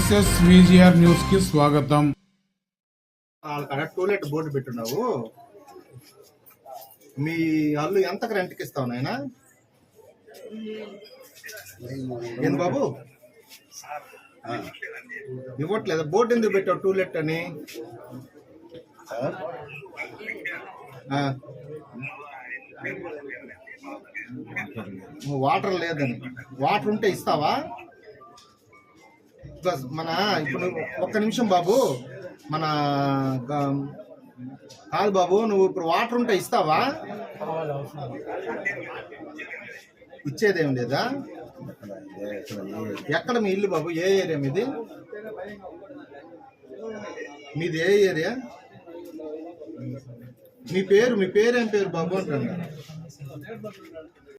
SSVGR news కి స్వాగతం. వాళ్ళ టూలెట్ బోర్డు పెట్టున్నావు. మీ వాళ్ళు ఎంతకు రెంట్కి ఇస్తావు నాయనా? ఏంది బాబు ఇవ్వట్లేదు? బోర్డు ఎందుకు పెట్టావు టూలెట్ అని? వాటర్ లేదని. వాటర్ ఉంటే ఇస్తావా? మన ఇప్పుడు ఒక్క నిమిషం బాబు, మన కాదు బాబు, నువ్వు ఇప్పుడు వాటర్ ఉంటే ఇస్తావా? ఇచ్చేదేం లేదా? ఎక్కడ మీ ఇల్లు బాబు? ఏ ఏరియా మీది? మీది ఏ ఏరియా? మీ పేరు ఏం పేరు బాబు అంటాను.